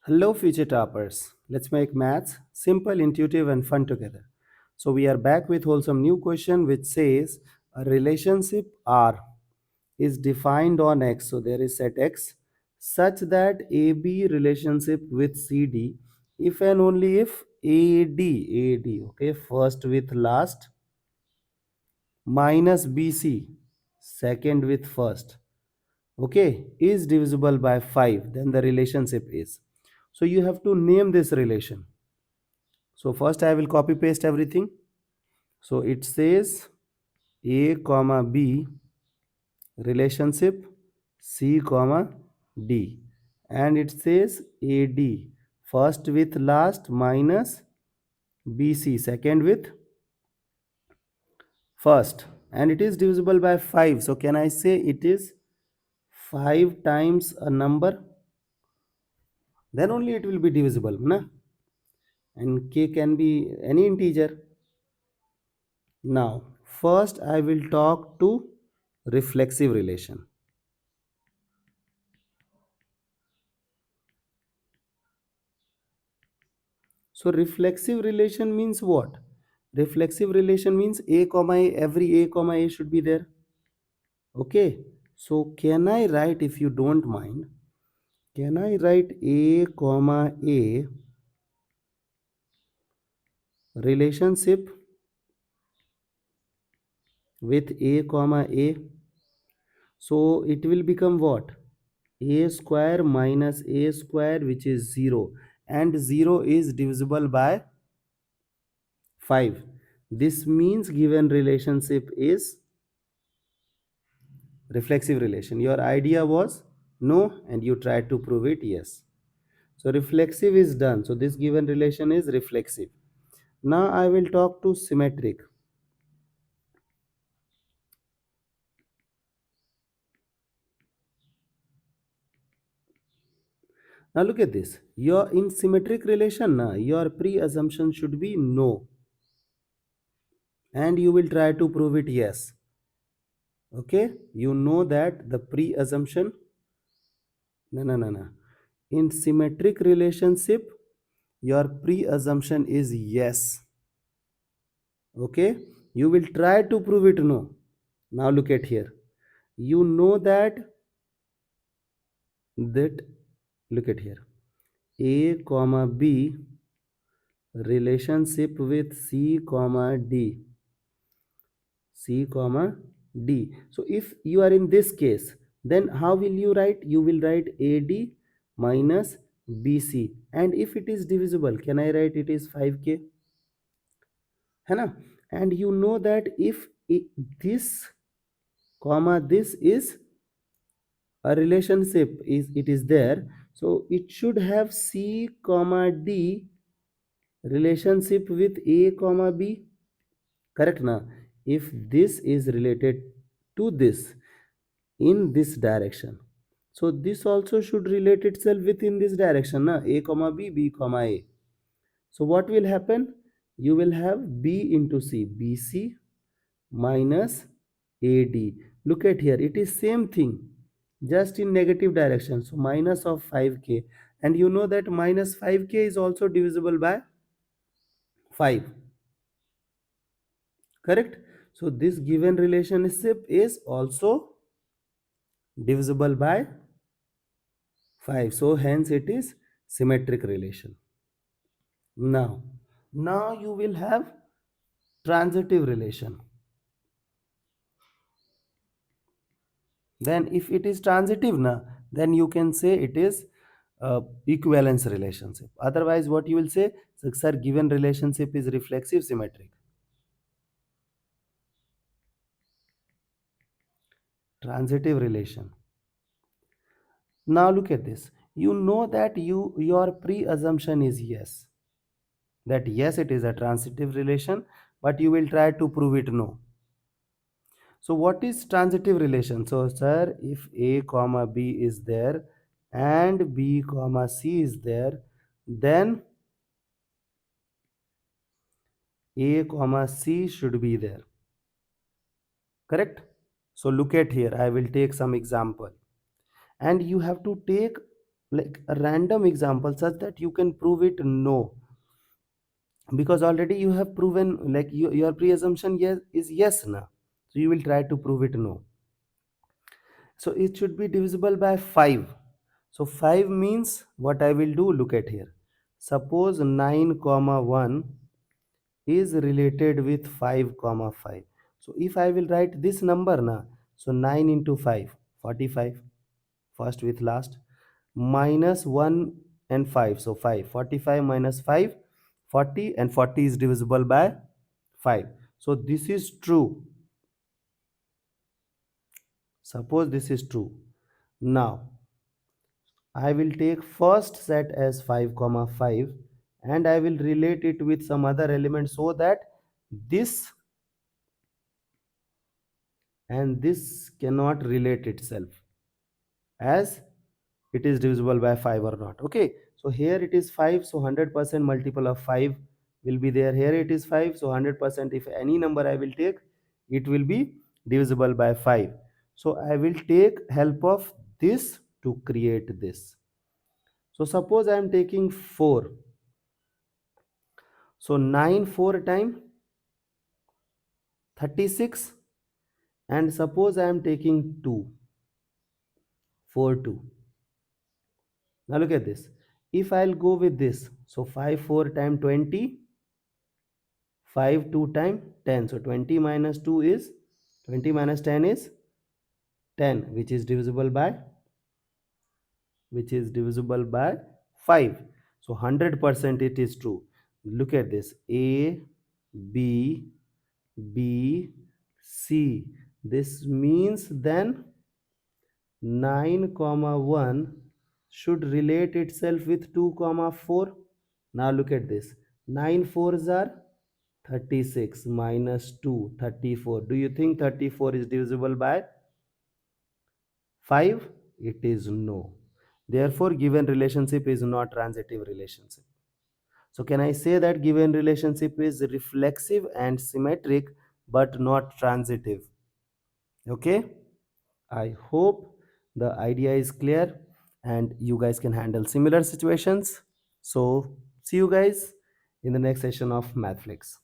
Hello, future toppers. Let's make maths simple, intuitive, and fun together. So, we are back with wholesome new question which says a relationship R is defined on X. So, there is set X such that AB relationship with CD if and only if AD, okay, first with last minus BC, second with first, okay, is divisible by 5, then the relationship is. So you have to name this relation. So first I will copy paste everything. So it says A comma B relationship C comma D, and it says AD first with last minus BC second with first, and it is divisible by 5. So can I say it is 5 times a number? Then only it will be divisible, na? And k can be any integer. Now, first I will talk to reflexive relation. So reflexive relation means what? Reflexive relation means a comma a, every a comma a should be there. Okay. So can I write, if you don't mind, can I write a comma a relationship with a comma a? So it will become what? A square minus a square, which is 0, and 0 is divisible by 5. This means given relationship is reflexive relation. Your idea was no, and you tried to prove it yes. So reflexive is done. So this given relation is reflexive. Now I will talk to symmetric. Now look at this. Your in symmetric relation, your pre-assumption should be no, and you will try to prove it yes. Okay, you know that the pre-assumption, no. In symmetric relationship, your pre-assumption is yes. Okay, you will try to prove it no. Now look at here. You know that look at here. A comma B relationship with C comma D. C comma D. So if you are in this case, then how will you write? You will write AD minus BC. And if it is divisible, can I write it is 5K? है ना? And you know that if this comma this is a relationship, is it is there, so it should have C comma D relationship with A comma B. Correct na? If this is related to this in this direction, so this also should relate itself within this direction na? A comma B, B comma A. So what will happen? You will have B into C, BC minus AD. Look at here, it is same thing, just in negative direction. So minus of 5K, and you know that minus 5K is also divisible by 5. Correct? So this given relationship is also divisible by 5. So hence it is symmetric relation. Now you will have transitive relation. Then if it is transitive na, then you can say it is equivalence relationship. Otherwise what you will say, sir, given relationship is reflexive symmetric. Transitive relation. Now look at this. You know that your pre-assumption is yes, that yes it is a transitive relation, but you will try to prove it no. So what is transitive relation? So sir, if A comma B is there and B comma C is there, then A comma C should be there. Correct? So look at here, I will take some example, and you have to take like a random example such that you can prove it no, because already you have proven, like your pre-assumption yes is yes now, so you will try to prove it no. So it should be divisible by 5. So 5 means what I will do, look at here. Suppose 9 comma 1 is related with 5 comma 5. So if I will write this number now, so 9 into 5, 45, first with last, minus 1 and 5, so 5, 45 minus 5, 40, and 40 is divisible by 5. So this is true. Suppose this is true. Now I will take first set as 5 comma 5, and I will relate it with some other element so that this and this cannot relate itself as it is divisible by 5 or not. Okay, so here it is 5, so 100% multiple of 5 will be there. Here it is 5, so 100% if any number I will take, it will be divisible by 5. So I will take help of this to create this. So suppose I am taking 4. So 9 4 time 36, and suppose I am taking 2, 4 2. Now look at this. If I'll go with this, so 5 4 time 20, 5 2 time 10. So 20 minus 2 is 20 minus 10 is 10, which is divisible by 5. So 100% it is true. Look at this. A, B, B, C. This means then 9 comma 1 should relate itself with 2 comma 4. Now look at this. 9 fours are 36 minus 2, 34. Do you think 34 is divisible by 5? It is no. Therefore, given relationship is not transitive relationship. So can I say that given relationship is reflexive and symmetric but not transitive? Okay. I hope the idea is clear and you guys can handle similar situations. So see you guys in the next session of Mathflix.